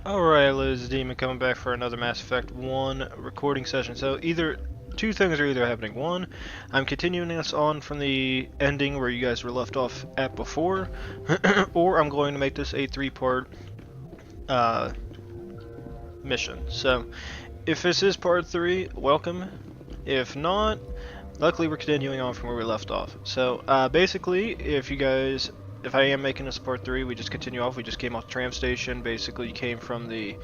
Alright, Liz Demon coming back for another Mass Effect 1 recording session. So either two things are either happening. One, I'm continuing this on from the ending where you guys were left off at before, or I'm going to make this a three-part mission. So if this is part 3, welcome. If not, luckily we're continuing on from where we left off. So basically, if I am making this part 3, we just continue off. We just came off the tram station. Basically, you came from the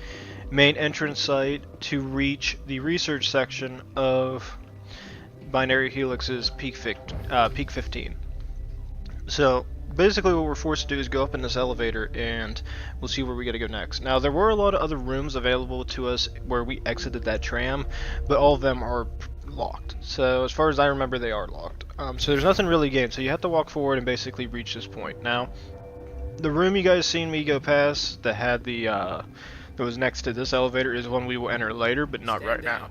main entrance site to reach the research section of Binary Helix's Peak 15. So basically what we're forced to do is go up in this elevator and we'll see where we gotta go next. Now there were a lot of other rooms available to us where we exited that tram, but all of them are locked. So as far as I remember, they are locked. So there's nothing really gained. So you have to walk forward and basically reach this point. Now, the room you guys seen me go past that had the that was next to this elevator is one we will enter later, but not right now.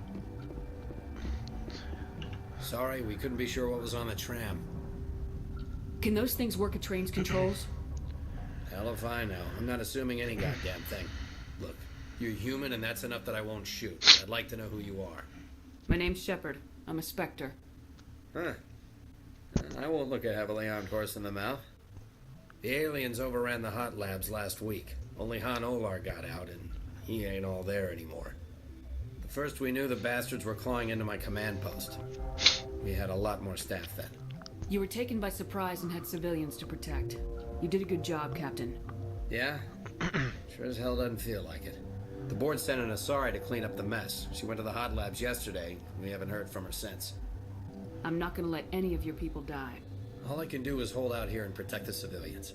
Sorry, we couldn't be sure what was on the tram. Can those things work at train's controls? Hell if I know. I'm not assuming any goddamn thing. Look, you're human and that's enough that I won't shoot. I'd like to know who you are. My name's Shepard. I'm a Spectre. Huh. I won't look a heavily armed horse in the mouth. The aliens overran the hot labs last week. Only Han Olar got out, and he ain't all there anymore. The first we knew, the bastards were clawing into my command post. We had a lot more staff then. You were taken by surprise and had civilians to protect. You did a good job, Captain. Yeah? Sure as hell doesn't feel like it. The board sent an Asari to clean up the mess. She went to the hot labs yesterday. We haven't heard from her since. I'm not gonna let any of your people die. All I can do is hold out here and protect the civilians.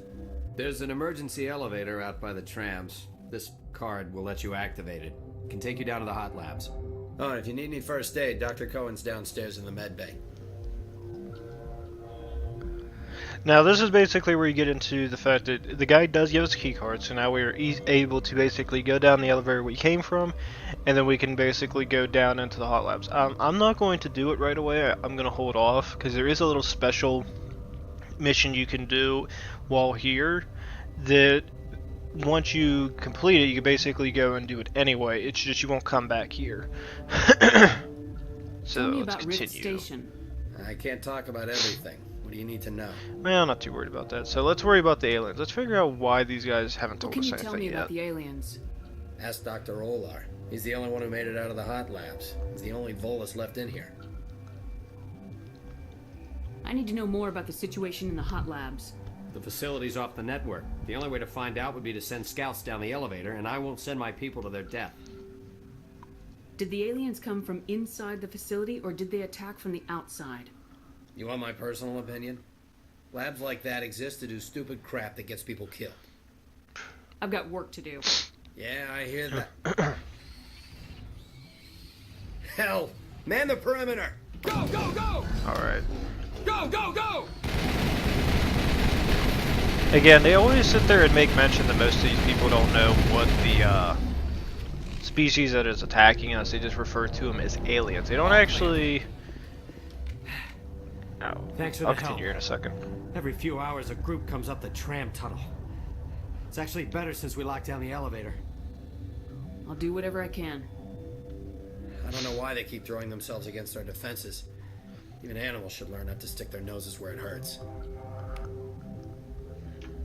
There's an emergency elevator out by the trams. This card will let you activate it. Can take you down to the hot labs. Oh, and if you need any first aid, Dr. Cohen's downstairs in the med bay. Now this is basically where you get into the fact that the guy does give us a key card, so now we're able to basically go down the elevator we came from, and then we can basically go down into the hot labs. I'm not going to do it right away. I'm going to hold off because there is a little special mission you can do while here that once you complete it, you can basically go and do it anyway. It's just you won't come back here. So Tell me let's about Rift continue. Station. I can't talk about everything. What do you need to know? Well, I'm not too worried about that. So let's worry about the aliens. Let's figure out why these guys haven't What told can us you tell anything me yet. about the aliens? Ask Dr. Olar. He's the only one who made it out of the hot labs. He's the only Volus left in here. I need to know more about the situation in the hot labs. The facility's off the network. The only way to find out would be to send scouts down the elevator, and I won't send my people to their death. Did the aliens come from inside the facility, or did they attack from the outside? You want my personal opinion? Labs like that exist to do stupid crap that gets people killed. I've got work to do. Yeah, I hear that. Hell! Man the perimeter! Go, go, go! Alright. Go, go, go! Again, they always sit there and make mention that most of these people don't know what the species that is attacking us. They just refer to them as aliens. They don't actually... Oh, Thanks for I'll the continue help. in a second. Every few hours, a group comes up the tram tunnel. It's actually better since we locked down the elevator. I'll do whatever I can. I don't know why they keep throwing themselves against our defenses. Even animals should learn not to stick their noses where it hurts.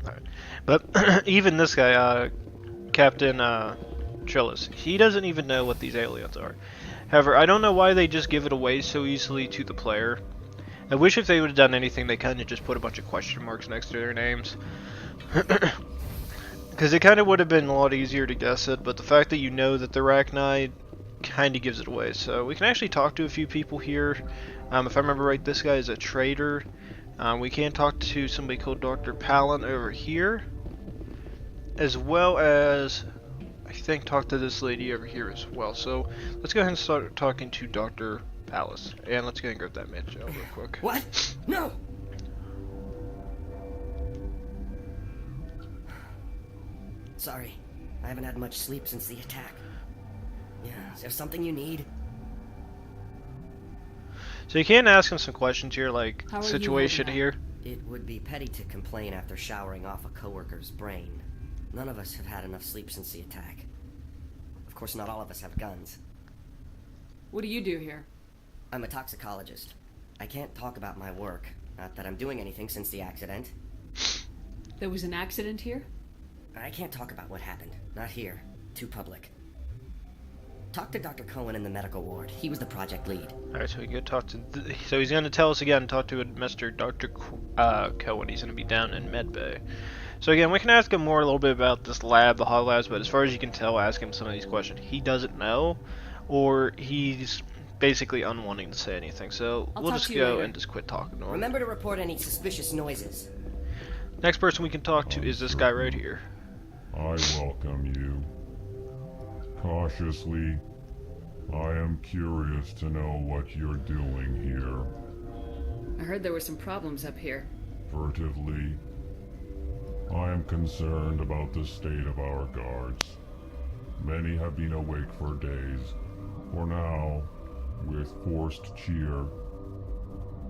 Alright. But even this guy, Captain Trillis, he doesn't even know what these aliens are. However, I don't know why they just give it away so easily to the player. I wish if they would have done anything, they kind of just put a bunch of question marks next to their names. Because it kind of would have been a lot easier to guess it, but the fact that you know that they're Arachnid kind of gives it away. So we can actually talk to a few people here. If I remember right, this guy is a trader. We can talk to somebody called Dr. Palin over here, as well as, I think, talk to this lady over here as well. So let's go ahead and start talking to Dr. Palace, and let's go ahead and grab that man jail real quick. What? No! Sorry, I haven't had much sleep since the attack. Yeah, is there something you need? So you can ask him some questions here, like How are you situation holding here. It would be petty to complain after showering off a coworker's brain. None of us have had enough sleep since the attack. course, not all of us have guns. What do you do here? I'm a toxicologist. I can't talk about my work. Not that I'm doing anything since the accident. There was an accident here? I can't talk about what happened. Not here. Too public. Talk to Dr. Cohen in the medical ward. He was the project lead. Alright, so we go talk to... So he's going to tell us again, talk to Mr. Dr. Cohen. He's going to be down in Medbay. So again, we can ask him more a little bit about this lab, the hot labs, but as far as you can tell, ask him some of these questions. He doesn't know, or he's basically unwanting to say anything. So we'll just go and just quit talking to him. Remember to report any suspicious noises. Next person we can talk to is this guy right here. I welcome you. Cautiously, I am curious to know what you're doing here. I heard there were some problems up here. Furtively, I am concerned about the state of our guards. Many have been awake for days. For now, with forced cheer,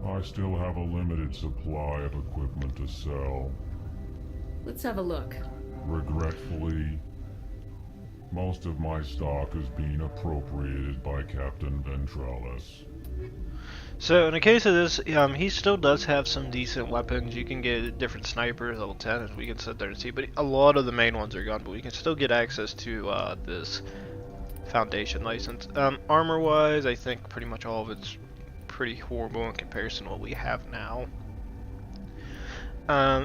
I still have a limited supply of equipment to sell. Let's have a look. Regretfully, most of my stock is being appropriated by Captain Ventralis. So in the case of this, he still does have some decent weapons. You can get different snipers, level 10, as we can sit there and see, but a lot of the main ones are gone, but we can still get access to this Foundation license. Armor-wise, I think pretty much all of it's pretty horrible in comparison to what we have now.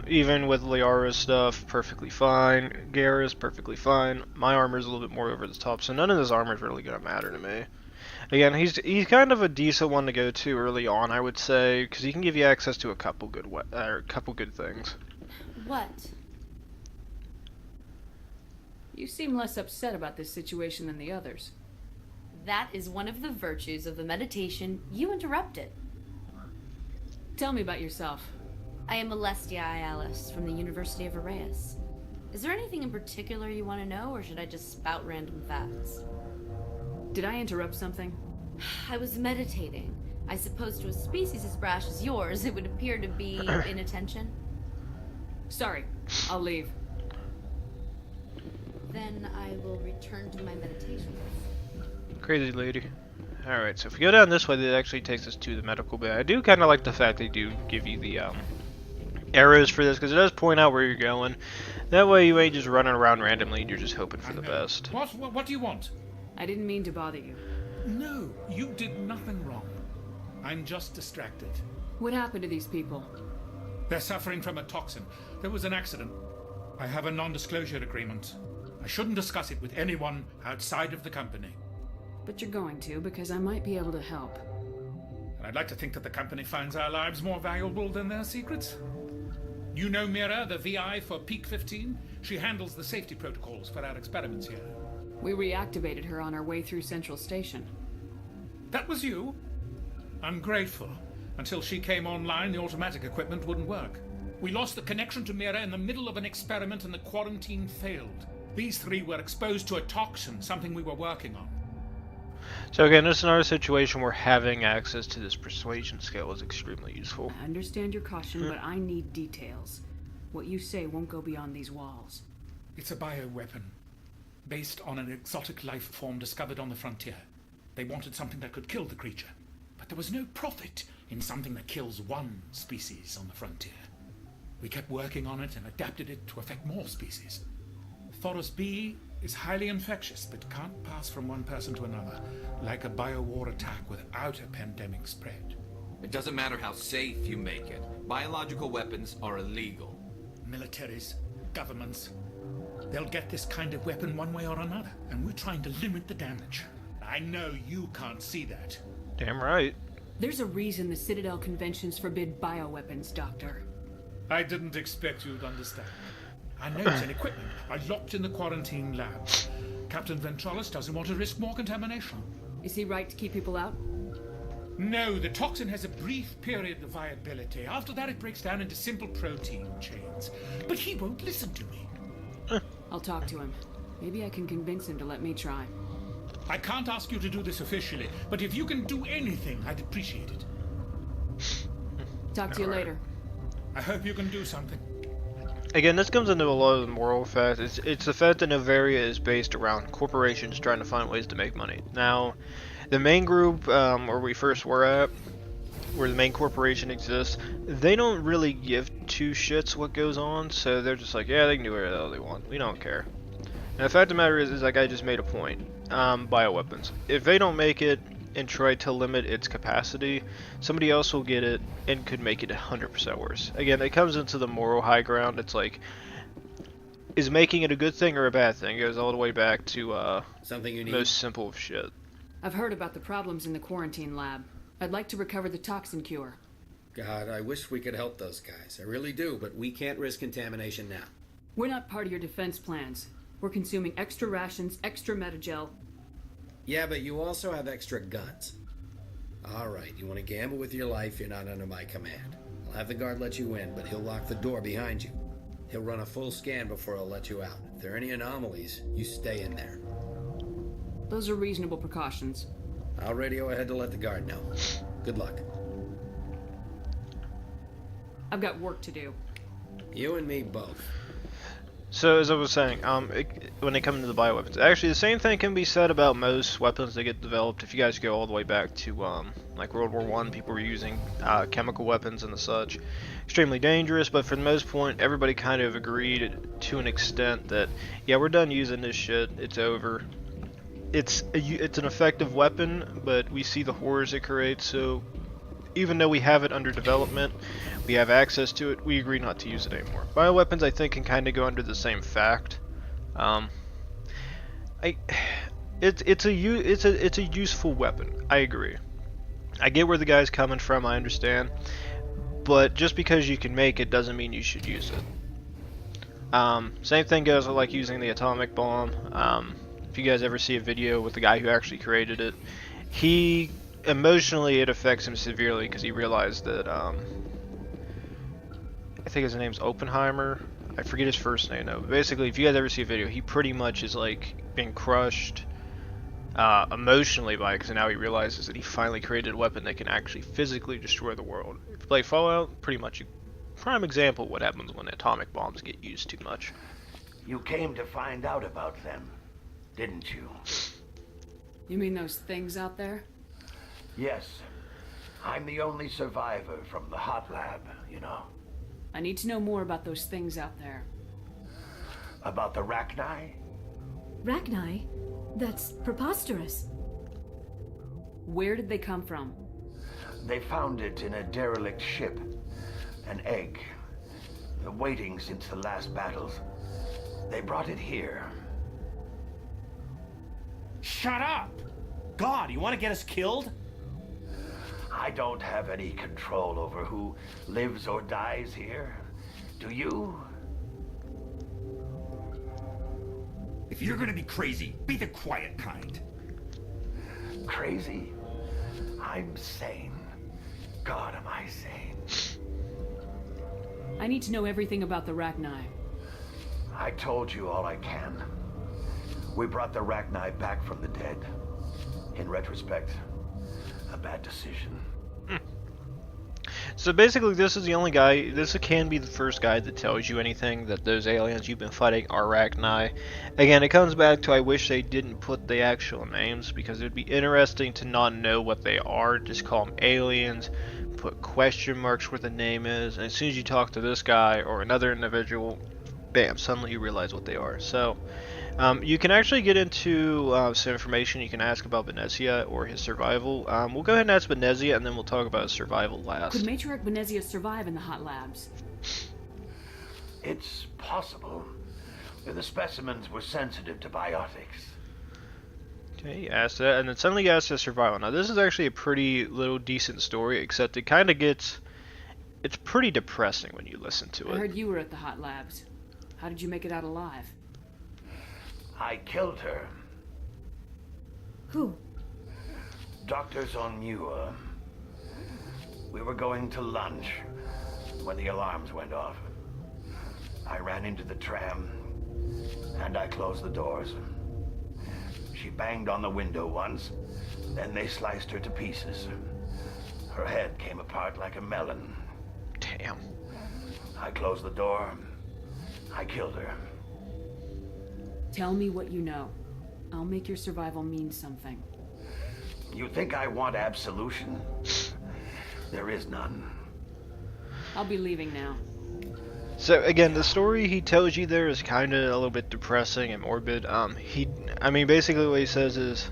Even with Liara's stuff, perfectly fine. Gara's perfectly fine. My armor's a little bit more over the top, so none of this armor's really gonna matter to me. Again, he's kind of a decent one to go to early on, I would say, because he can give you access to a couple good things. What? You seem less upset about this situation than the others. That is one of the virtues of the meditation you interrupted. Tell me about yourself. I am Alestia Ialis from the University of Arraeus. Is there anything in particular you want to know, or should I just spout random facts? Did I interrupt something? I was meditating. I suppose to a species as brash as yours, it would appear to be inattention. Sorry, I'll leave. Then I will return to my meditation. Crazy lady. Alright, so if we go down this way, that actually takes us to the medical bay. I do kind of like the fact they do give you the arrows for this, because it does point out where you're going. That way you ain't just running around randomly and you're just hoping for the best. What do you want? I didn't mean to bother you. No, you did nothing wrong. I'm just distracted. What happened to these people? They're suffering from a toxin. There was an accident. I have a non-disclosure agreement. I shouldn't discuss it with anyone outside of the company. But you're going to, because I might be able to help. And I'd like to think that the company finds our lives more valuable than their secrets. You know Mira, the VI for Peak 15? She handles the safety protocols for our experiments here. We reactivated her on our way through Central Station. That was you? I'm grateful. Until she came online, the automatic equipment wouldn't work. We lost the connection to Mira in the middle of an experiment and the quarantine failed. These three were exposed to a toxin, something we were working on. So again, this is another situation where having access to this persuasion skill is extremely useful. I understand your caution, but I need details. What you say won't go beyond these walls. It's a bioweapon, based on an exotic life form discovered on the frontier. They wanted something that could kill the creature, but there was no profit in something that kills one species on the frontier. We kept working on it and adapted it to affect more species. Thoros B is highly infectious, but can't pass from one person to another, like a biowar attack without a pandemic spread. It doesn't matter how safe you make it. Biological weapons are illegal. Militaries, governments, they'll get this kind of weapon one way or another, and we're trying to limit the damage. I know you can't see that. Damn right. There's a reason the Citadel conventions forbid bioweapons, Doctor. I didn't expect you'd understand. Our notes and equipment are locked in the quarantine lab. Captain Ventralis doesn't want to risk more contamination. Is he right to keep people out? No, the toxin has a brief period of viability. After that, it breaks down into simple protein chains. But he won't listen to me. I'll talk to him. Maybe I can convince him to let me try. I can't ask you to do this officially, but if you can do anything, I'd appreciate it. Talk to you later. I hope you can do something. Again, this comes into a lot of the moral fact. It's the fact that Noveria is based around corporations trying to find ways to make money. Now, the main group where we first were at, where the main corporation exists, they don't really give two shits what goes on, so they're just like, yeah, they can do whatever the hell they want. We don't care. And the fact of the matter is like I just made a point. Bioweapons. If they don't make it and try to limit its capacity, somebody else will get it and could make it 100% worse. Again, it comes into the moral high ground. It's like, is making it a good thing or a bad thing? It goes all the way back to something you need. Most simple of shit. I've heard about the problems in the quarantine lab. I'd like to recover the toxin cure. God, I wish we could help those guys. I really do, but we can't risk contamination now. We're not part of your defense plans. We're consuming extra rations, extra metagel. Yeah, but you also have extra guns. Alright, you want to gamble with your life, you're not under my command. I'll have the guard let you in, but he'll lock the door behind you. He'll run a full scan before he'll let you out. If there are any anomalies, you stay in there. Those are reasonable precautions. I'll radio ahead to let the guard know. Good luck. I've got work to do. You and me both. So, as I was saying, when they come into the bioweapons, actually the same thing can be said about most weapons that get developed. If you guys go all the way back to like World War I, people were using chemical weapons and the such. Extremely dangerous, but for the most part, everybody kind of agreed to an extent that, yeah, we're done using this shit, it's over. It's an effective weapon, but we see the horrors it creates, so even though we have it under development, we have access to it, we agree not to use it anymore. Bioweapons, I think, can kind of go under the same fact. It's a useful weapon. I agree. I get where the guy's coming from. I understand, but just because you can make it doesn't mean you should use it. Same thing goes with like using the atomic bomb. If you guys ever see a video with the guy who actually created it, emotionally it affects him severely because he realized that I think his name's Oppenheimer. I forget his first name though. But basically, if you guys ever see a video, he pretty much is like being crushed emotionally by it because now he realizes that he finally created a weapon that can actually physically destroy the world. If you play Fallout, pretty much a prime example of what happens when atomic bombs get used too much. You came to find out about them, didn't you? You mean those things out there? Yes. I'm the only survivor from the hot lab, you know. I need to know more about those things out there. About the Rachni? Rachni? That's preposterous. Where did they come from? They found it in a derelict ship. An egg. Waiting since the last battles. They brought it here. Shut up! God, you want to get us killed? I don't have any control over who lives or dies here. Do you? If you're gonna be crazy, be the quiet kind. Crazy? I'm sane. God, am I sane? I need to know everything about the Rachni. I told you all I can. We brought the Rachni back from the dead. In retrospect, a bad decision. So basically, this is the only guy, this can be the first guy that tells you anything that those aliens you've been fighting are Rachni. Again, it comes back to I wish they didn't put the actual names, because it would be interesting to not know what they are, just call them aliens, put question marks where the name is, and as soon as you talk to this guy or another individual, bam, suddenly you realize what they are. So, you can actually get into some information. You can ask about Venezia or his survival. We'll go ahead and ask Venezia, and then we'll talk about his survival last. Could Matriarch Venezia survive in the hot labs? It's possible. The specimens were sensitive to biotics. Okay, you asked that, and then suddenly you asked his survival. Now, this is actually a pretty little decent story, except it kind of gets... It's pretty depressing when you listen to it. I heard you were at the hot labs. How did you make it out alive? I killed her. Who? Dr. Zonmua. We were going to lunch when the alarms went off. I ran into the tram, and I closed the doors. She banged on the window once, then they sliced her to pieces. Her head came apart like a melon. Damn. I closed the door, I killed her. Tell me what you know. I'll make your survival mean something. You think I want absolution? There is none. I'll be leaving now. So again, the story he tells you there is kind of a little bit depressing and morbid. Basically what he says is,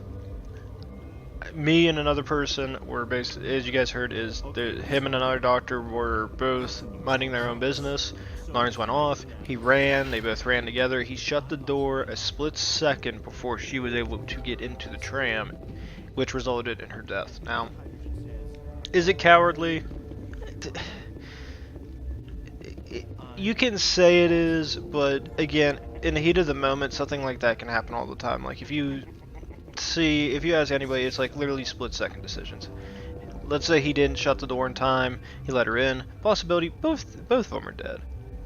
me and another person were basically, as you guys heard, him and another doctor were both minding their own business. Lawrence went off, he ran, they both ran together. He shut the door a split second before she was able to get into the tram, which resulted in her death. Now, is it cowardly? You can say it is, but again, in the heat of the moment, something like that can happen all the time. Like if you ask anybody, it's like literally split-second decisions. Let's say he didn't shut the door in time, he let her in. Possibility, both of them are dead.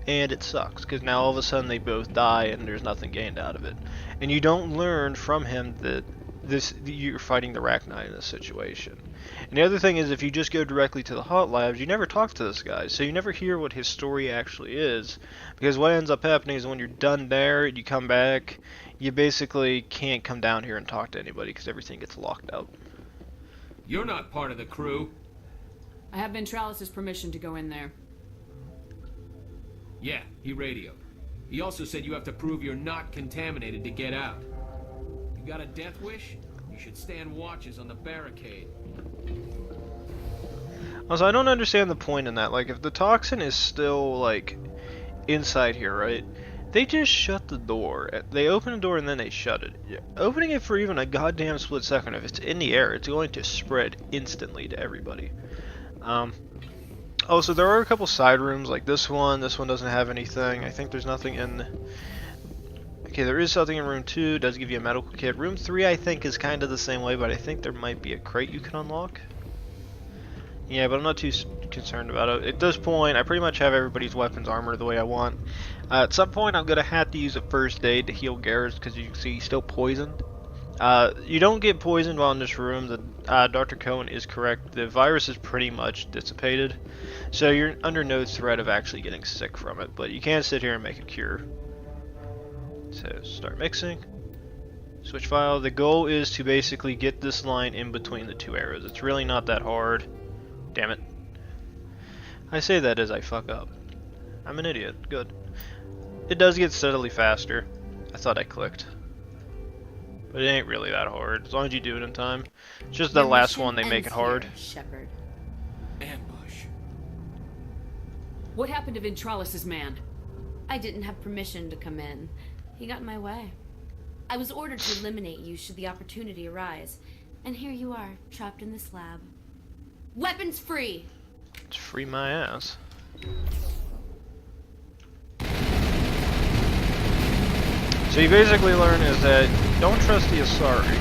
And it sucks, because now all of a sudden they both die and there's nothing gained out of it. And you don't learn from him that you're fighting the Rachni in this situation. And the other thing is, if you just go directly to the hot labs, you never talk to this guy, so you never hear what his story actually is. Because what ends up happening is when you're done there, you come back, you basically can't come down here and talk to anybody because everything gets locked out. You're not part of the crew. I have Ventralis' permission to go in there. Yeah, he radioed. He also said you have to prove you're not contaminated to get out. You got a death wish? You should stand watches on the barricade. Also, I don't understand the point in that. Like, if the toxin is still, like, inside here, right? They just shut the door. They open the door and then they shut it. Opening it for even a goddamn split second, if it's in the air, it's going to spread instantly to everybody. Also, there are a couple side rooms, like this one. This one doesn't have anything. I think there's nothing in... Okay, there is something in room 2. It does give you a medical kit. Room 3, I think, is kind of the same way, but I think there might be a crate you can unlock. Yeah, but I'm not too concerned about it. At this point, I pretty much have everybody's weapons armor the way I want. At some point, I'm going to have to use a first aid to heal Garrus, because you can see he's still poisoned. You don't get poisoned while in this room. Dr. Cohen is correct. The virus is pretty much dissipated, so you're under no threat of actually getting sick from it, but you can't sit here and make a cure. So, start mixing. Switch file. The goal is to basically get this line in between the two arrows. It's really not that hard. Damn it. I say that as I fuck up. I'm an idiot. Good. It does get steadily faster. I thought I clicked. But it ain't really that hard, as long as you do it in time. It's just the last one they make it hard. Shepard. Ambush. What happened to Ventralis' man? I didn't have permission to come in. He got in my way. I was ordered to eliminate you should the opportunity arise. And here you are, trapped in this lab. Weapons free! It's free my ass. So you basically learn is that don't trust the Asari.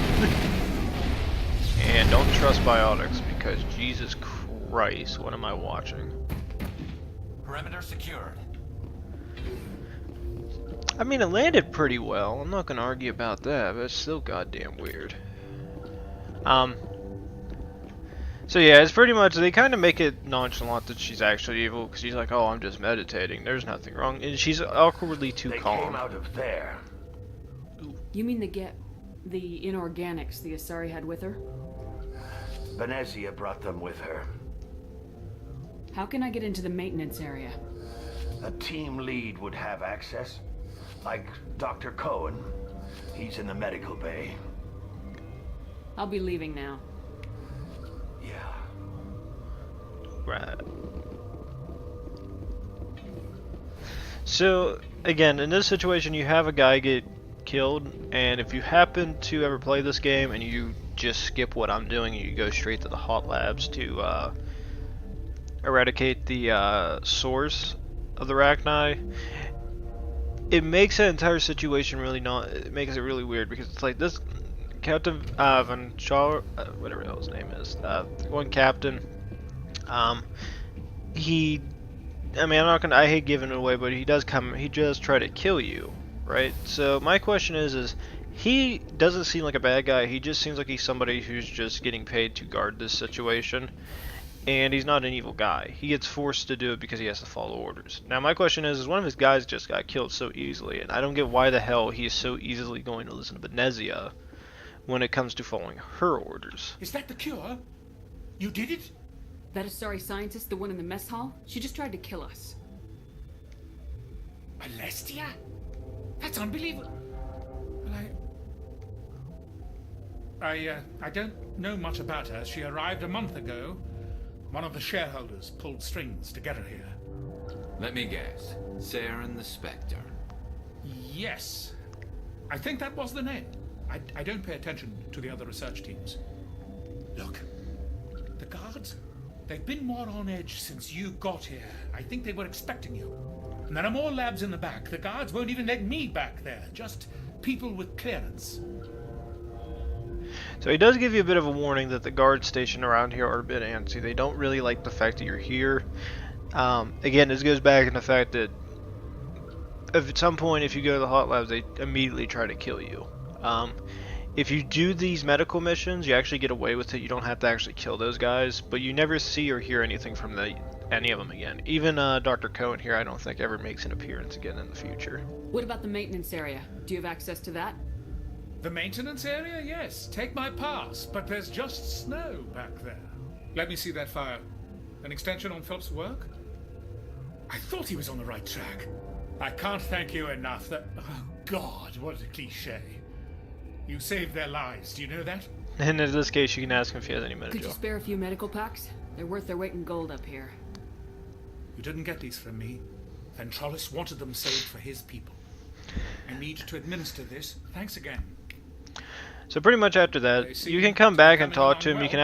And don't trust biotics, because Jesus Christ, what am I watching? Perimeter secured. I mean, it landed pretty well. I'm not gonna argue about that, but it's still goddamn weird. So yeah, it's pretty much, they kind of make it nonchalant that she's actually evil, because she's like, oh, I'm just meditating, there's nothing wrong, and she's awkwardly too calm. They came out of there. You mean the inorganics the Asari had with her? Venezia brought them with her. How can I get into the maintenance area? A team lead would have access. Like Dr. Cohen. He's in the medical bay. I'll be leaving now. Yeah. Right. So, again, in this situation, you have a guy get killed, and if you happen to ever play this game and you just skip what I'm doing and you go straight to the hot labs to eradicate the source of the Rachni, it makes that entire situation really it makes it really weird, because it's like this Captain Van Char, whatever the hell his name is, one captain, he, I mean, I hate giving it away, but he does try to kill you, right? So my question is he doesn't seem like a bad guy, he just seems like he's somebody who's just getting paid to guard this situation. and he's not an evil guy. He gets forced to do it because he has to follow orders. Now my question is one of his guys just got killed so easily, and I don't get why the hell he is so easily going to listen to Benezia when it comes to following her orders. Is that the cure? You did it? That Asari scientist, the one in the mess hall? She just tried to kill us. Alestia? That's unbelievable. Well, I don't know much about her. She arrived a month ago. One of the shareholders pulled strings to get her here. Let me guess. Saren the Spectre. Yes. I think that was the name. I don't pay attention to the other research teams. Look, the guards, they've been more on edge since you got here. I think they were expecting you. And there are more labs in the back. The guards won't even let me back there. Just people with clearance. So he does give you a bit of a warning that the guards stationed around here are a bit antsy. They don't really like the fact that you're here. Again, this goes back in the fact that at some point if you go to the hot labs, they immediately try to kill you. If you do these medical missions, you actually get away with it. You don't have to actually kill those guys, but you never see or hear anything from any of them again. Even Dr. Cohen here, I don't think ever makes an appearance again in the future. What about the maintenance area? Do you have access to that? The maintenance area? Yes. Take my pass, but there's just snow back there. Let me see that file. An extension on Philip's work? I thought he was on the right track. I can't thank you enough that... Oh, God, what a cliche. You saved their lives, do you know that? And in this case, you can ask him if he has any medical. Could you spare a few medical packs? They're worth their weight in gold up here. You didn't get these from me. Ventralis wanted them saved for his people. I need to administer this. Thanks again. So pretty much after that, you can come back and talk to him. You can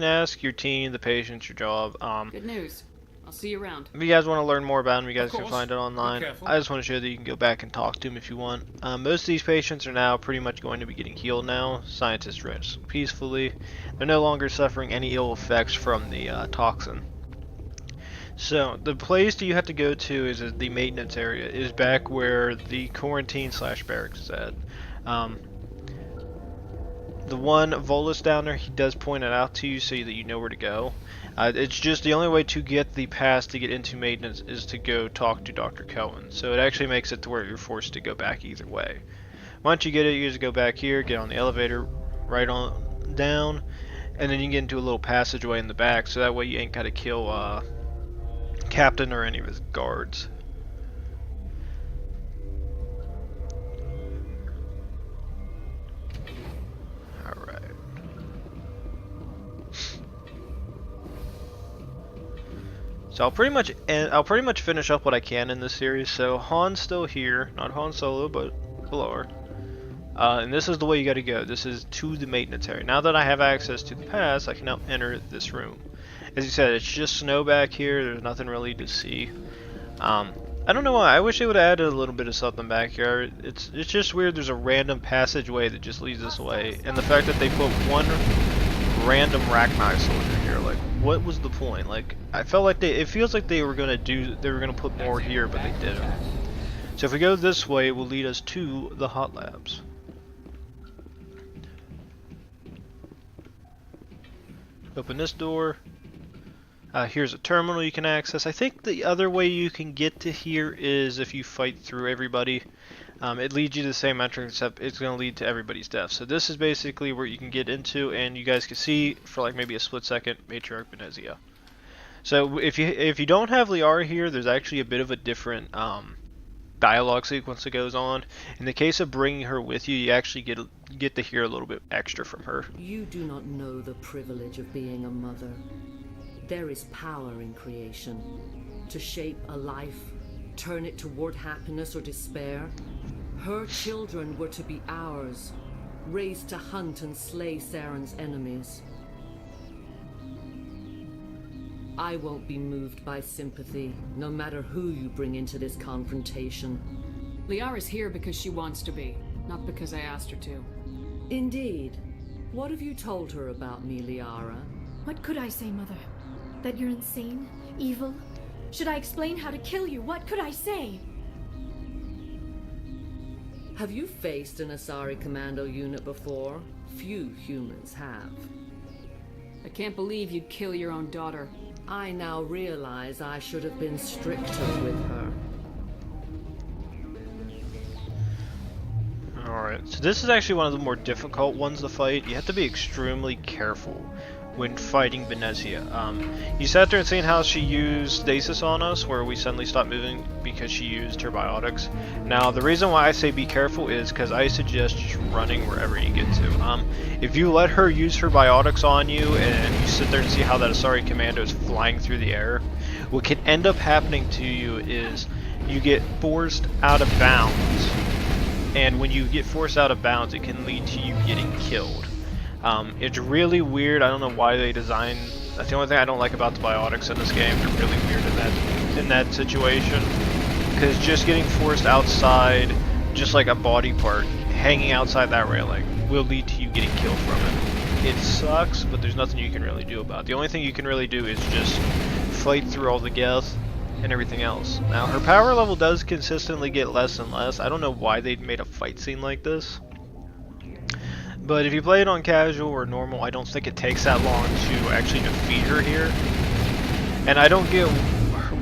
ask your team, the patients, your job. Good news. I'll see you around. If you guys want to learn more about him, you guys can find it online. I just want to show that you can go back and talk to him if you want. Most of these patients are now pretty much going to be getting healed now. Scientists rest peacefully. They're no longer suffering any ill effects from the toxin. So the place that you have to go to is the maintenance area. Is back where the quarantine / barracks is at. The one Volus down there, he does point it out to you so that you know where to go. It's just the only way to get the pass to get into maintenance is to go talk to Dr. Cohen. So it actually makes it to where you're forced to go back either way. Once you get it, you just go back here, get on the elevator, right on down, and then you can get into a little passageway in the back, so that way you ain't got to kill Captain or any of his guards. Alright. So I'll pretty much finish up what I can in this series. So Han's still here, not Han Solo, but Valar. And this is the way you gotta go. This is to the maintenance area. Now that I have access to the pass, I can now enter this room. As you said, it's just snow back here. There's nothing really to see. I don't know why. I wish they would have added a little bit of something back here. It's just weird. There's a random passageway that just leads this way, and the fact that they put one random Rachni soldier here, like, what was the point? Like, I felt like it feels like they were gonna put more here, but they didn't. So if we go this way, it will lead us to the hot labs. Open this door. Here's a terminal you can access. I think the other way you can get to here is if you fight through everybody. It leads you to the same entrance, except it's going to lead to everybody's death. So this is basically where you can get into, and you guys can see for like maybe a split second, Matriarch Benezia. So if you don't have Liara here, there's actually a bit of a different dialogue sequence that goes on. In the case of bringing her with you, you actually get to hear a little bit extra from her. You do not know the privilege of being a mother. There is power in creation. To shape a life, turn it toward happiness or despair. Her children were to be ours, raised to hunt and slay Saren's enemies. I won't be moved by sympathy, no matter who you bring into this confrontation. Liara's here because she wants to be, not because I asked her to. Indeed. What have you told her about me, Liara? What could I say, Mother? That you're insane? Evil? Should I explain how to kill you? What could I say? Have you faced an Asari commando unit before? Few humans have. I can't believe you'd kill your own daughter. I now realize I should have been stricter with her. Alright, so this is actually one of the more difficult ones to fight. You have to be extremely careful when fighting Venezia. You sat there and seen how she used stasis on us, where we suddenly stopped moving because she used her biotics. Now, the reason why I say be careful is because I suggest just running wherever you get to. If you let her use her biotics on you, and you sit there and see how that Asari commando is flying through the air, what can end up happening to you is you get forced out of bounds. And when you get forced out of bounds, it can lead to you getting killed. It's really weird. I don't know why they designed. That's the only thing I don't like about the biotics in this game. They're really weird in that situation. Because just getting forced outside, just like a body part, hanging outside that railing, will lead to you getting killed from it. It sucks, but there's nothing you can really do about it. The only thing you can really do is just fight through all the death and everything else. Now, her power level does consistently get less and less. I don't know why they made a fight scene like this. But if you play it on casual or normal, I don't think it takes that long to actually defeat her here. And I don't get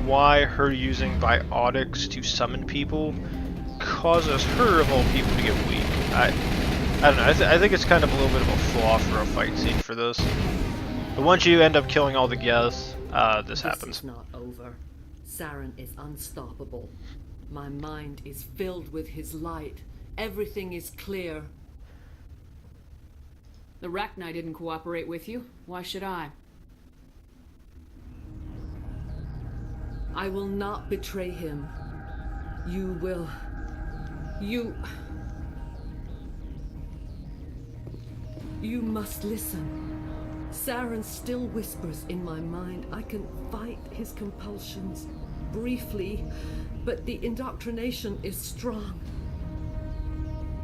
why her using biotics to summon people causes her, of all people, to get weak. I don't know. I think it's kind of a little bit of a flaw for a fight scene for this. But once you end up killing all the guests, this happens. This is not over. Saren is unstoppable. My mind is filled with his light. Everything is clear. The Rachni didn't cooperate with you. Why should I? I will not betray him. You will... You must listen. Saren still whispers in my mind. I can fight his compulsions briefly, but the indoctrination is strong.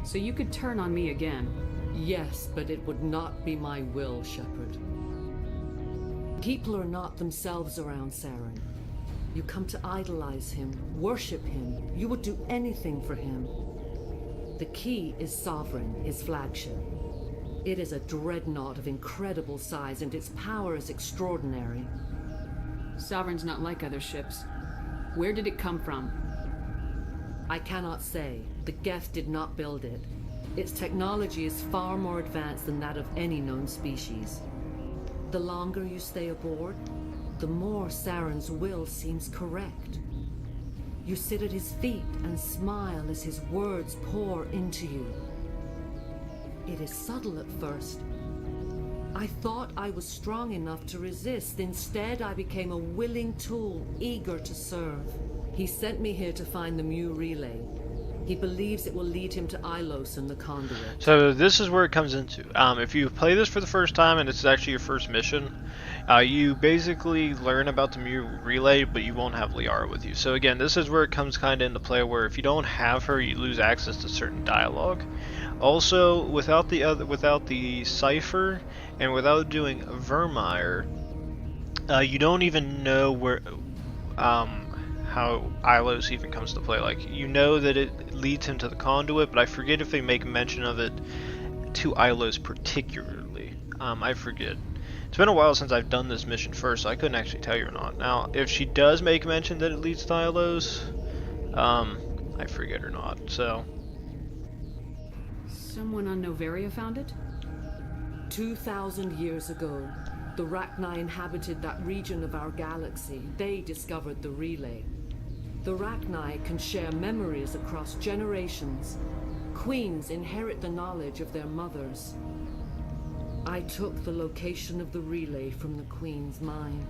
So you could turn on me again? Yes, but it would not be my will, Shepard. People are not themselves around Saren. You come to idolize him, worship him. You would do anything for him. The key is Sovereign, his flagship. It is a dreadnought of incredible size, and its power is extraordinary. Sovereign's not like other ships. Where did it come from? I cannot say. The Geth did not build it. Its technology is far more advanced than that of any known species. The longer you stay aboard, the more Saren's will seems correct. You sit at his feet and smile as his words pour into you. It is subtle at first. I thought I was strong enough to resist. Instead, I became a willing tool, eager to serve. He sent me here to find the Mu relay. He believes it will lead him to Ilos and the Conduit. So this is where it comes into. If you play this for the first time and it's actually your first mission, you basically learn about the Mu relay, but you won't have Liara with you. So again, this is where it comes kind of into play, where if you don't have her, you lose access to certain dialogue. Also, without the cipher and without doing Vermeer, you don't even know where how Ilos even comes to play. Like, you know that it leads him to the Conduit, but I forget if they make mention of it to Ilos particularly. I forget. It's been a while since I've done this mission first, so I couldn't actually tell you or not. Now, if she does make mention that it leads to Ilos, I forget or not, so... Someone on Noveria found it? 2,000 years ago, the Rachni inhabited that region of our galaxy. They discovered the relay. The Rachni can share memories across generations. Queens inherit the knowledge of their mothers. I took the location of the relay from the Queen's mind.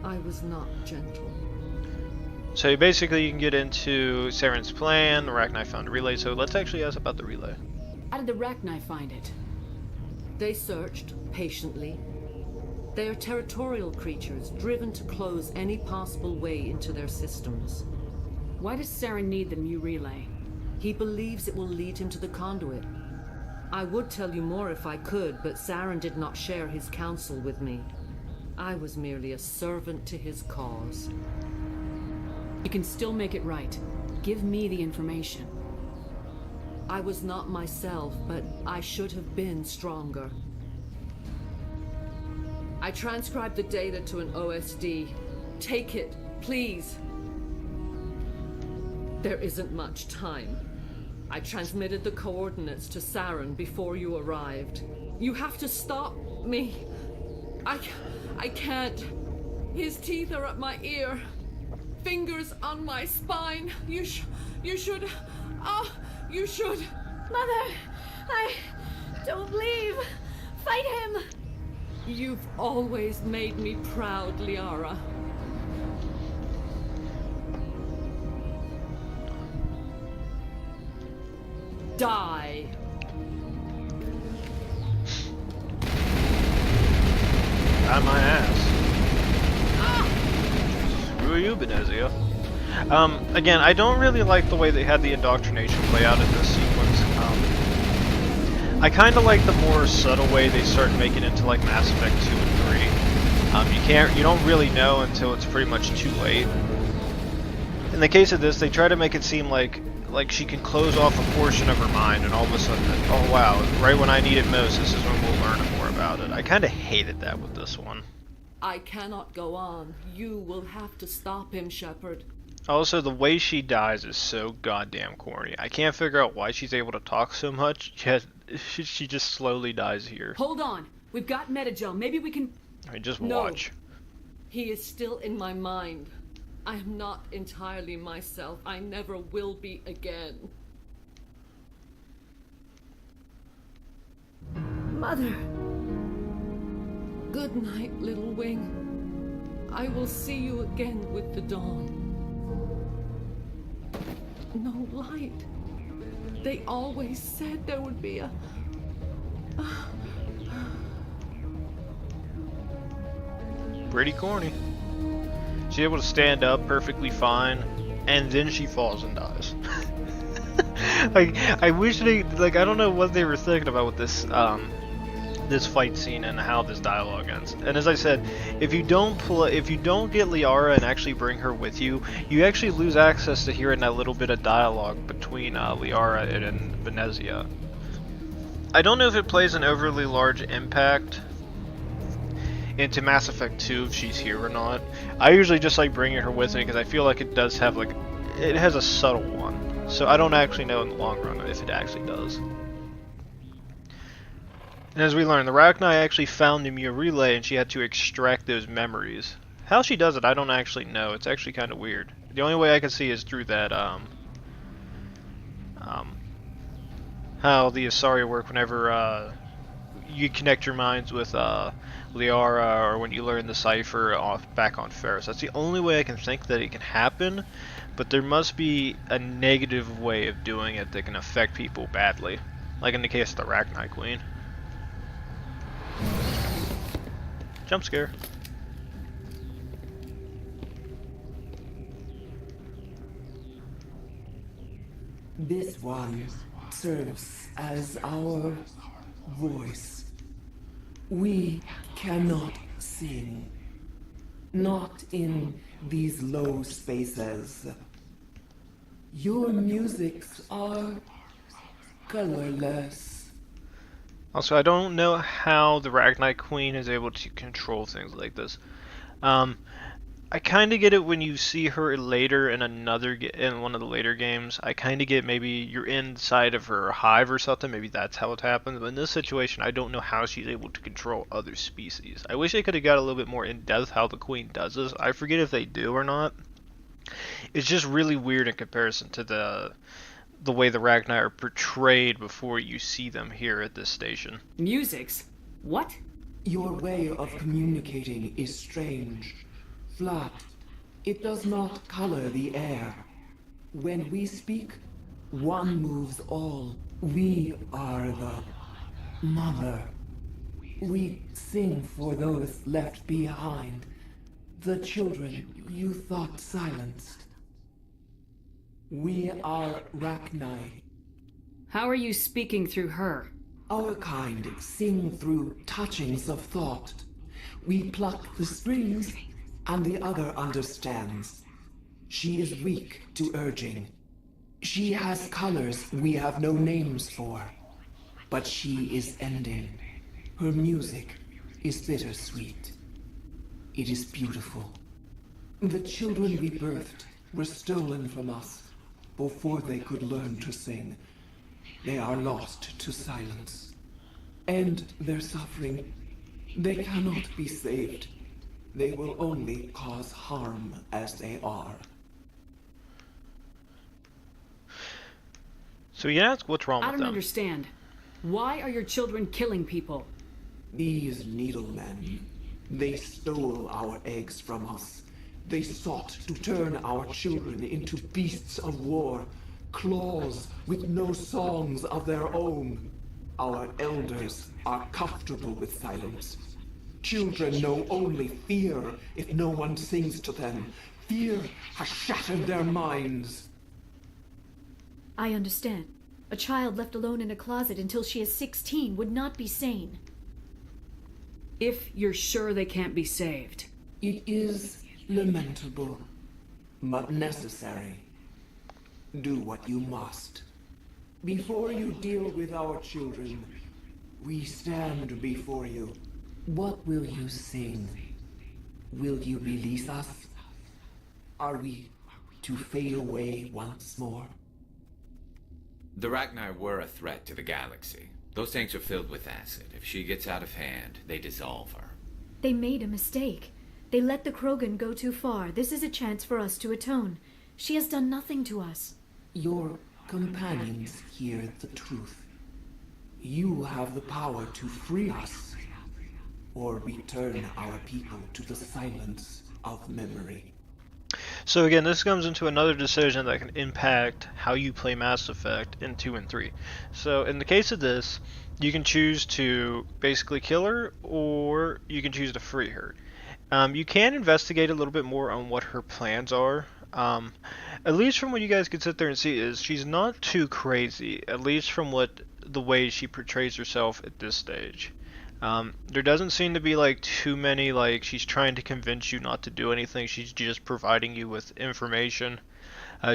I was not gentle. So basically you can get into Saren's plan, the Rachni found a relay, so let's actually ask about the relay. How did the Rachni find it? They searched, patiently. They are territorial creatures, driven to close any possible way into their systems. Why does Saren need the Mu relay? He believes it will lead him to the Conduit. I would tell you more if I could, but Saren did not share his counsel with me. I was merely a servant to his cause. You can still make it right. Give me the information. I was not myself, but I should have been stronger. I transcribed the data to an OSD. Take it, please. There isn't much time. I transmitted the coordinates to Saren before you arrived. You have to stop me. I can't. His teeth are at my ear. Fingers on my spine. You should. Oh, you should. Mother, don't leave. Fight him. You've always made me proud, Liara. Die. Got my ass. Screw you, Benezia. Again, I don't really like the way they had the indoctrination play out in this sequence. I kind of like the more subtle way they start making it into like Mass Effect 2 and 3. You don't really know until it's pretty much too late. In the case of this, they try to make it seem like she can close off a portion of her mind, and all of a sudden, oh wow, right when I need it most, this is when we'll learn more about it. I kind of hated that with this one. I cannot go on. You will have to stop him, Shepard. Also, the way she dies is so goddamn corny. I can't figure out why she's able to talk so much, yet she just slowly dies here. Hold on. We've got Metagel. Maybe we can... Just watch. No. He is still in my mind. I am not entirely myself. I never will be again. Mother. Good night, little wing. I will see you again with the dawn. No light. They always said there would be a... Pretty corny. She's able to stand up perfectly fine, and then she falls and dies. Like, I wish they, like, I don't know what they were thinking about with this, this fight scene and how this dialogue ends. And as I said, if you don't get Liara and actually bring her with you, you actually lose access to hearing that little bit of dialogue between Liara and Benezia. I don't know if it plays an overly large impact into Mass Effect 2 if she's here or not. I usually just like bringing her with me because I feel like it does have like, it has a subtle one. So I don't actually know in the long run if it actually does. And as we learn, the Rachni actually found the Mu Relay and she had to extract those memories. How she does it, I don't actually know. It's actually kind of weird. The only way I can see is through that, how the Asari work whenever, you connect your minds with, Liara, or when you learn the cipher back on Ferris. That's the only way I can think that it can happen, but there must be a negative way of doing it that can affect people badly. Like in the case of the Rachni Queen. Jump scare. This one serves as our voice. We cannot sing. Not in these low spaces. Your musics are colorless. Also, I don't know how the Rachni Queen is able to control things like this. I kind of get it when you see her later in in one of the later games. I kind of get maybe you're inside of her hive or something. Maybe that's how it happens. But in this situation, I don't know how she's able to control other species. I wish they could have got a little bit more in depth how the Queen does this. I forget if they do or not. It's just really weird in comparison to the way the Rachni are portrayed before you see them here at this station. Musics? What? Your way of communicating is strange. Flat. It does not color the air. When we speak, one moves all. We are the mother. We sing for those left behind. The children you thought silenced. We are Rachni. How are you speaking through her? Our kind sing through touchings of thought. We pluck the strings, and the other understands. She is weak to urging. She has colors we have no names for. But she is ending. Her music is bittersweet. It is beautiful. The children we birthed were stolen from us before they could learn to sing. They are lost to silence. And their suffering, they cannot be saved. They will only cause harm as they are. So you ask what's wrong with I them? don't understand. Why are your children killing people? These needlemen, they stole our eggs from us. They sought to turn our children into beasts of war, claws with no songs of their own. Our elders are comfortable with silence. Children know only fear if no one sings to them. Fear has shattered their minds. I understand. A child left alone in a closet until she is 16 would not be sane. If you're sure they can't be saved. It is lamentable, but necessary. Do what you must. Before you deal with our children, we stand before you. What will you sing? Will you release us? Are we to fade away once more? The Rachni were a threat to the galaxy. Those tanks are filled with acid. If she gets out of hand, they dissolve her. They made a mistake. They let the Krogan go too far. This is a chance for us to atone. She has done nothing to us. Your companions hear the truth. You have the power to free us, or return our people to the silence of memory. So again, this comes into another decision that can impact how you play Mass Effect in 2 and 3. So in the case of this, you can choose to basically kill her, or you can choose to free her. You can investigate a little bit more on what her plans are. At least from what you guys can sit there and see is she's not too crazy, at least from the way she portrays herself at this stage. There doesn't seem to be like too many like she's trying to convince you not to do anything. She's just providing you with information.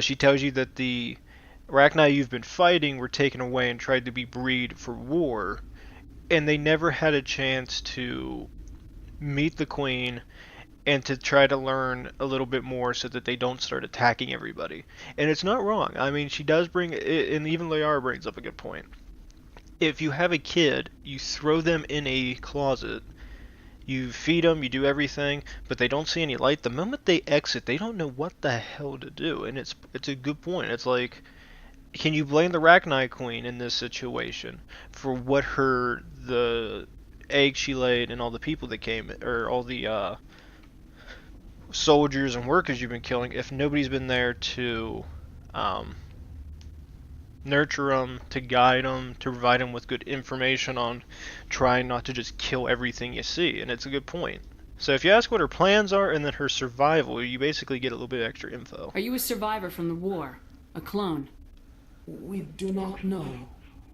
She tells you that the Rachni you've been fighting were taken away and tried to be bred for war, and they never had a chance to meet the Queen and to try to learn a little bit more so that they don't start attacking everybody. And it's not wrong. I mean, she does bring, and even Layar brings up a good point. If you have a kid, you throw them in a closet, you feed them, you do everything, but they don't see any light. The moment they exit, they don't know what the hell to do. And it's a good point. It's like, can you blame the Rachni Queen in this situation for what the egg she laid and all the people that came, or all the soldiers and workers you've been killing, if nobody's been there to nurture them, to guide them, to provide them with good information on trying not to just kill everything you see? And it's a good point. So if you ask what her plans are and then her survival, you basically get a little bit extra info. Are you a survivor from the war? A clone? We do not know.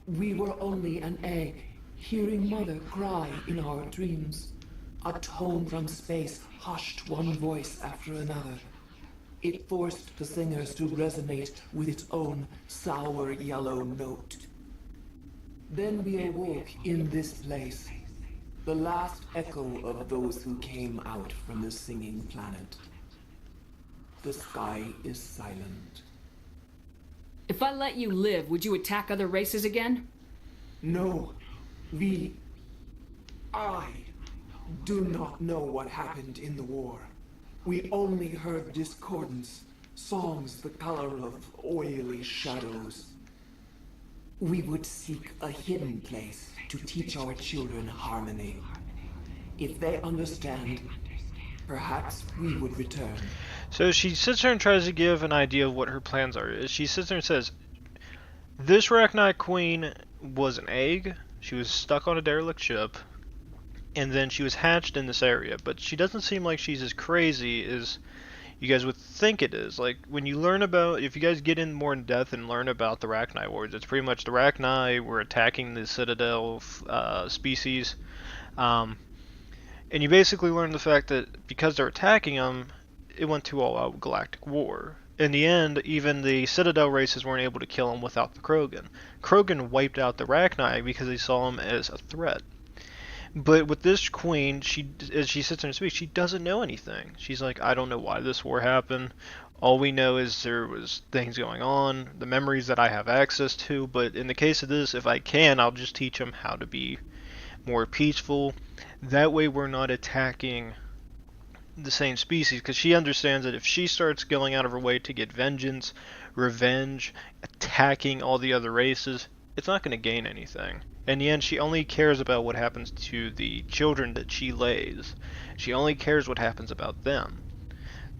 We were only an egg, hearing Mother cry in our dreams. A tone from space hushed one voice after another. It forced the singers to resonate with its own sour yellow note. Then we awoke in this place, the last echo of those who came out from the singing planet. The sky is silent. If I let you live, would you attack other races again? No. I do not know what happened in the war. We only heard discordance, songs the color of oily shadows. We would seek a hidden place to teach our children harmony. If they understand, perhaps we would return. So she sits there and tries to give an idea of what her plans are. She sits there and says, this Rachni Queen was an egg, she was stuck on a derelict ship, and then she was hatched in this area, but she doesn't seem like she's as crazy as you guys would think it is. Like, when you learn about, if you guys get in more in depth and learn about the Rachni Wars, it's pretty much the Rachni were attacking the Citadel species, and you basically learn the fact that because they're attacking them, it went to all-out galactic war. In the end, even the Citadel races weren't able to kill them without the Krogan. Krogan wiped out the Rachni because they saw them as a threat. But with this queen, as she sits there and speaks, she doesn't know anything. She's like, I don't know why this war happened. All we know is there was things going on, the memories that I have access to. But in the case of this, if I can, I'll just teach them how to be more peaceful. That way we're not attacking the same species, because she understands that if she starts going out of her way to get vengeance, revenge, attacking all the other races, it's not going to gain anything. In the end, she only cares about what happens to the children that she lays. She only cares what happens about them.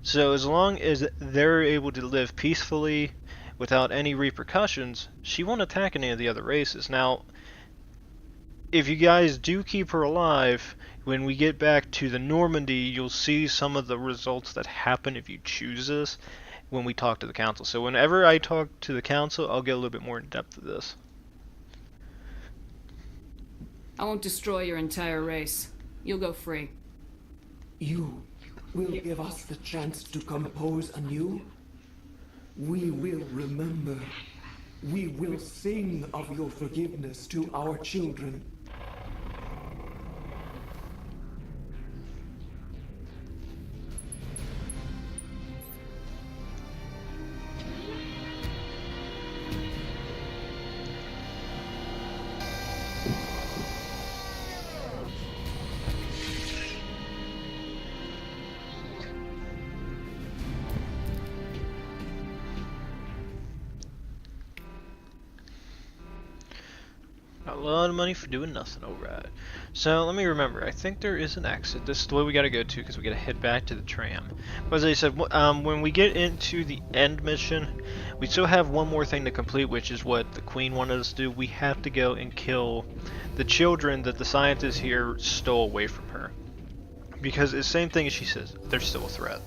So as long as they're able to live peacefully without any repercussions, she won't attack any of the other races. Now, if you guys do keep her alive, when we get back to the Normandy, you'll see some of the results that happen if you choose this when we talk to the council. So whenever I talk to the council, I'll get a little bit more in depth of this. I won't destroy your entire race. You'll go free. You will give us the chance to compose anew? We will remember. We will sing of your forgiveness to our children. A lot of money for doing nothing, alright. So, let me remember, I think there is an exit. This is the way we gotta go to, because we gotta head back to the tram. But as I said, when we get into the end mission, we still have one more thing to complete, which is what the Queen wanted us to do. We have to go and kill the children that the scientists here stole away from her. Because it's the same thing as she says, they're still a threat.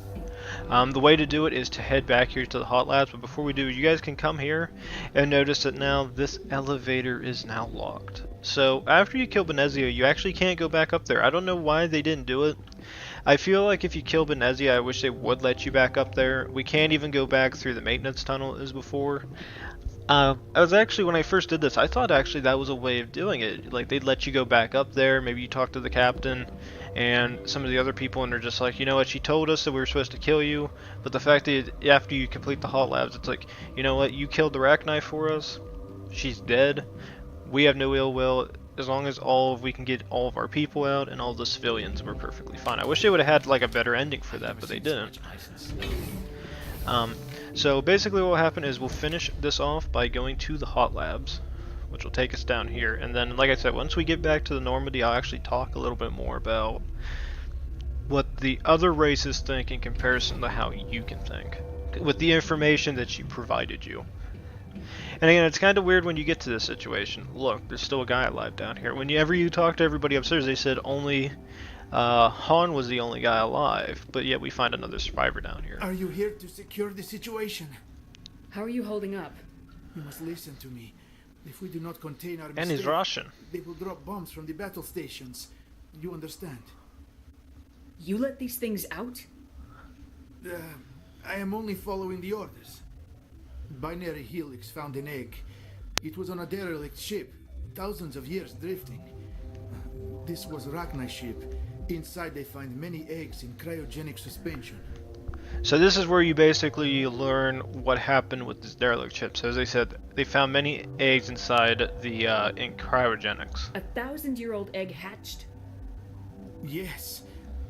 The way to do it is to head back here to the hot labs, but before we do, you guys can come here and notice that now this elevator is now locked. So after you kill Benezia, you actually can't go back up there. I don't know why they didn't do it. I feel like if you kill Benezia, I wish they would let you back up there. We can't even go back through the maintenance tunnel as before. I was actually, when I first did this, I thought actually that was a way of doing it. Like, they'd let you go back up there, maybe you talk to the captain and some of the other people, and they're just like, you know what, she told us that we were supposed to kill you, but the fact that after you complete the hot labs, it's like, you know what, you killed the Arachnite for us, she's dead, we have no ill will, as long as we can get all of our people out and all the civilians, we're perfectly fine. I wish they would have had like a better ending for that, but they didn't. So basically what will happen is we'll finish this off by going to the hot labs, which will take us down here, and then like I said, once we get back to the Normandy, I'll actually talk a little bit more about what the other races think in comparison to how you can think, with the information that she provided you. And again, it's kind of weird when you get to this situation. Look, there's still a guy alive down here. Whenever you talk to everybody upstairs, they said only Han was the only guy alive, but yet we find another survivor down here. Are you here to secure the situation? How are you holding up? You must listen to me. If we do not contain our And mistake, he's Russian. they will drop bombs from the battle stations. You understand? You let these things out? I am only following the orders. Binary Helix found an egg. It was on a derelict ship, thousands of years drifting. This was Arachnite ship. Inside they find many eggs in cryogenic suspension. So this is where you basically learn what happened with this derelict ship. So as I said, they found many eggs inside the in cryogenics. A 1,000-year-old egg hatched? Yes.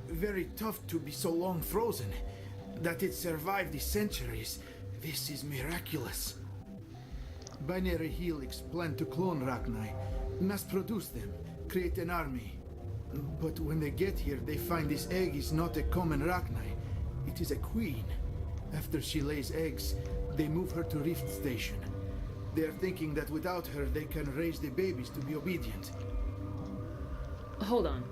Very tough to be so long frozen. That it survived the centuries. This is miraculous. Binary Helix planned to clone Arachnite, mass produce them, create an army. But when they get here, they find this egg is not a common Arachnite. It is a queen. After she lays eggs, they move her to Rift Station. They are thinking that without her, they can raise the babies to be obedient. Hold on.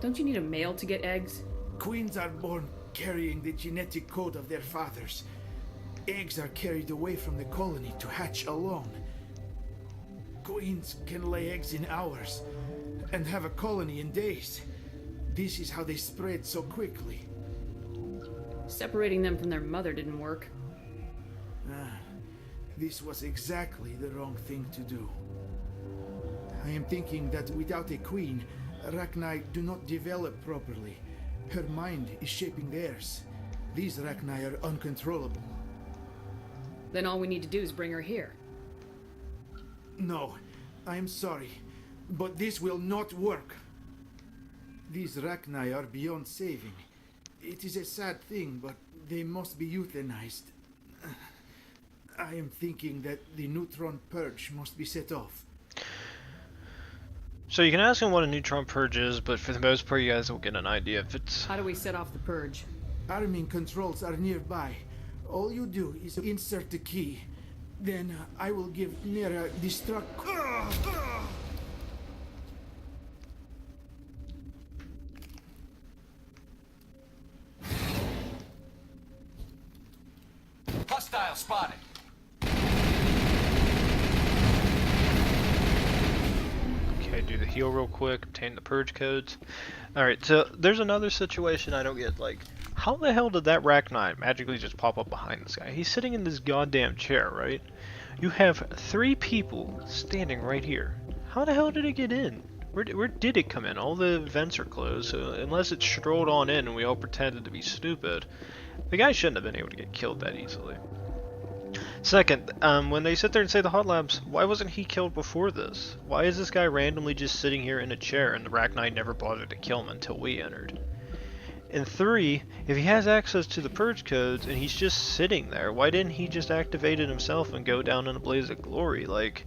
Don't you need a male to get eggs? Queens are born carrying the genetic code of their fathers. Eggs are carried away from the colony to hatch alone. Queens can lay eggs in hours and have a colony in days. This is how they spread so quickly. Separating them from their mother didn't work. This was exactly the wrong thing to do. I am thinking that without a queen, Rachni do not develop properly. Her mind is shaping theirs. These Rachni are uncontrollable. Then all we need to do is bring her here. No, I am sorry, but this will not work. These Rachni are beyond saving. It is a sad thing, but they must be euthanized. I am thinking that the neutron purge must be set off. So you can ask him what a neutron purge is, but for the most part you guys will get an idea if it's... How do we set off the purge? Arming controls are nearby. All you do is insert the key. Then I will give Nera destruct... Hostile spotted. Okay, do the heal real quick, obtain the purge codes. Alright, so there's another situation I don't get, like, how the hell did that Rachni magically just pop up behind this guy? He's sitting in this goddamn chair, right? You have 3 people standing right here. How the hell did it get in? Where did it come in? All the vents are closed, so unless it strolled on in and we all pretended to be stupid, the guy shouldn't have been able to get killed that easily. Second, when they sit there and say the hot labs, why wasn't he killed before this? Why is this guy randomly just sitting here in a chair and the Rachni never bothered to kill him until we entered? And 3, if he has access to the purge codes and he's just sitting there, why didn't he just activate it himself and go down in a blaze of glory? Like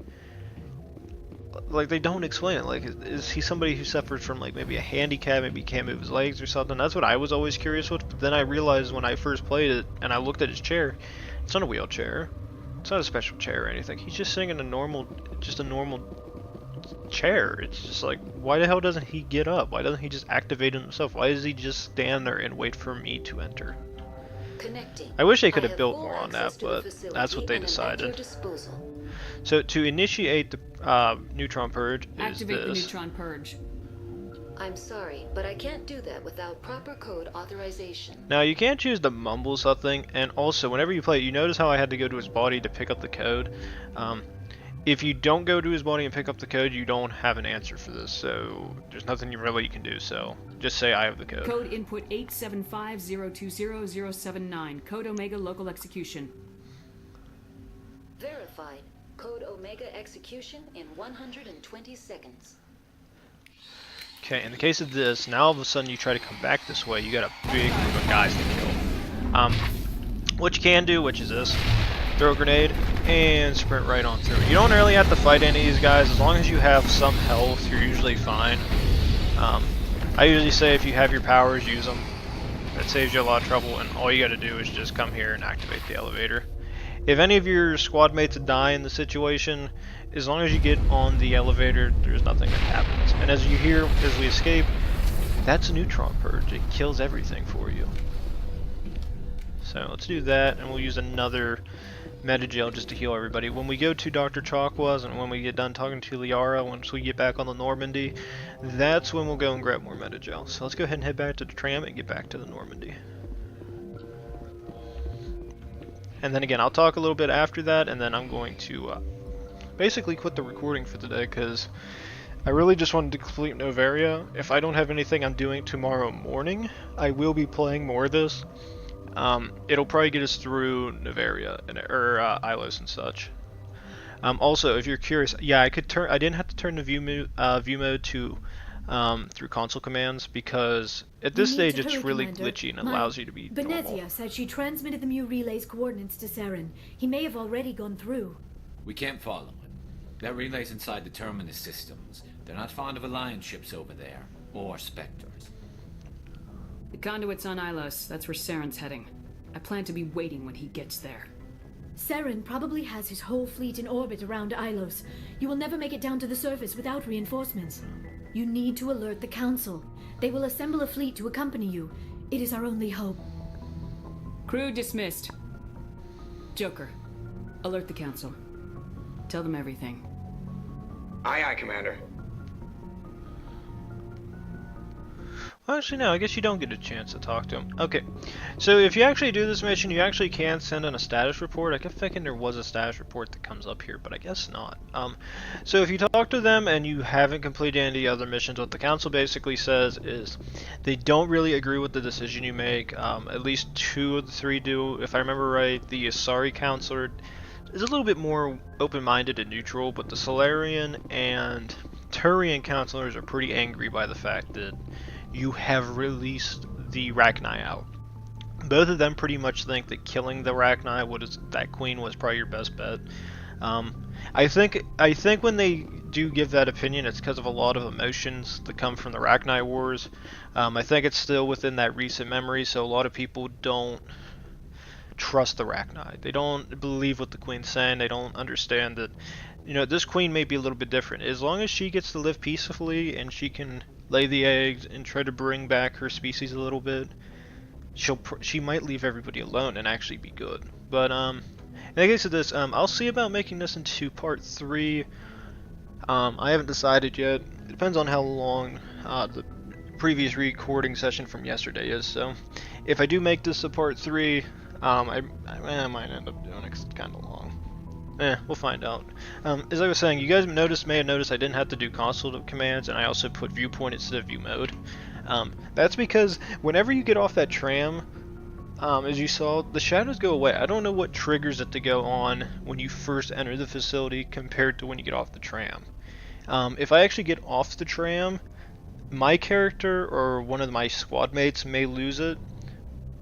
they don't explain it. Like, is he somebody who suffers from like maybe a handicap, maybe he can't move his legs or something? That's what I was always curious with, but then I realized when I first played it and I looked at his chair, it's not a wheelchair. It's not a special chair or anything. He's just sitting in a normal chair. It's just like, why the hell doesn't he get up? Why doesn't he just activate it himself? Why does he just stand there and wait for me to enter? Connecting. I wish they could have built more on that, but that's what they decided. So to initiate the neutron purge is Activate the this. neutron purge. I'm sorry, but I can't do that without proper code authorization. Now you can't choose to mumble something, and also whenever you play it, you notice how I had to go to his body to pick up the code. If you don't go to his body and pick up the code, you don't have an answer for this, so there's nothing you really can do, so just say I have the code. Code input 875020079. Code Omega local execution. Verified. Code Omega execution in 120 seconds. Okay, in the case of this, now all of a sudden you try to come back this way, you got a big group of guys to kill. What you can do, which is this, throw a grenade, and sprint right on through. You don't really have to fight any of these guys. As long as you have some health, you're usually fine. I usually say if you have your powers, use them. That saves you a lot of trouble, and all you gotta do is just come here and activate the elevator. If any of your squad mates die in the situation, as long as you get on the elevator, there's nothing that happens. And as you hear, as we escape, that's a neutron purge. It kills everything for you. So let's do that, and we'll use another metagel just to heal everybody. When we go to Dr. Chakwa's and when we get done talking to Liara, once we get back on the Normandy, that's when we'll go and grab more metagel. So let's go ahead and head back to the tram and get back to the Normandy. And then again, I'll talk a little bit after that, and then I'm going to basically quit the recording for today because I really just wanted to complete Noveria. If I don't have anything I'm doing tomorrow morning, I will be playing more of this. It'll probably get us through Noveria or Ilos and such. Also, if you're curious, yeah, I didn't have to turn the view mode to through console commands because at this stage it's really glitchy and allows you to be normal. Venezia said she transmitted the Mu relay's coordinates to Saren. He may have already gone through. We can't follow him. That relay's inside the terminus systems. They're not fond of Alliance ships over there, or Spectres. The conduit's on Ilos. That's where Saren's heading. I plan to be waiting when he gets there. Saren probably has his whole fleet in orbit around Ilos. You will never make it down to the surface without reinforcements. You need to alert the Council. They will assemble a fleet to accompany you. It is our only hope. Crew dismissed. Joker, alert the Council. Tell them everything. Aye, aye, Commander. Well, actually, no, I guess you don't get a chance to talk to him. Okay, so if you actually do this mission, you actually can send in a status report. I kept thinking there was a status report that comes up here, but I guess not. So if you talk to them and you haven't completed any other missions, what the council basically says is they don't really agree with the decision you make. At least 2 of the 3 do. If I remember right, the Asari counselor is a little bit more open-minded and neutral, but the Solarian and Turian counselors are pretty angry by the fact that you have released the Rachni out. Both of them pretty much think that killing the Rachni, that queen, was probably your best bet. I think when they do give that opinion, it's because of a lot of emotions that come from the Rachni Wars. I think it's still within that recent memory, so a lot of people don't trust the Rachni. They don't believe what the queen's saying. They don't understand that, this queen may be a little bit different. As long as she gets to live peacefully and she can lay the eggs and try to bring back her species a little bit, she might leave everybody alone and actually be good. But in the case of this, I'll see about making this into part 3. I haven't decided yet. It depends on how long the previous recording session from yesterday is. So if I do make this a part 3, I might end up doing it 'cause it's kind of long. We'll find out. As I was saying, you guys may have noticed I didn't have to do console commands, and I also put viewpoint instead of view mode. That's because whenever you get off that tram, as you saw, the shadows go away. I don't know what triggers it to go on when you first enter the facility compared to when you get off the tram. If I actually get off the tram, my character or one of my squad mates may lose it.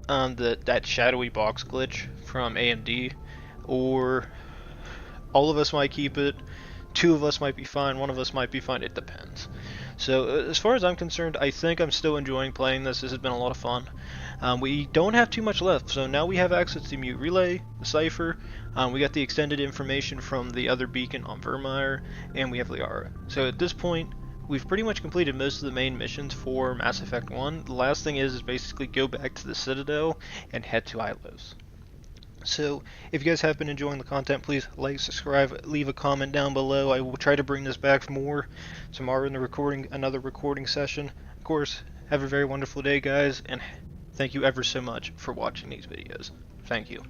That shadowy box glitch from AMD, or all of us might keep it, 2 of us might be fine, 1 of us might be fine, it depends. So as far as I'm concerned, I think I'm still enjoying playing this. This has been a lot of fun. We don't have too much left, so now we have access to Mute Relay, the Cipher, we got the extended information from the other beacon on Vermeer, and we have Liara. So at this point, we've pretty much completed most of the main missions for Mass Effect 1. The last thing is basically go back to the Citadel and head to Ilos. So, if you guys have been enjoying the content, please like, subscribe, leave a comment down below. I will try to bring this back more tomorrow in another recording session. Of course, have a very wonderful day, guys, and thank you ever so much for watching these videos. Thank you.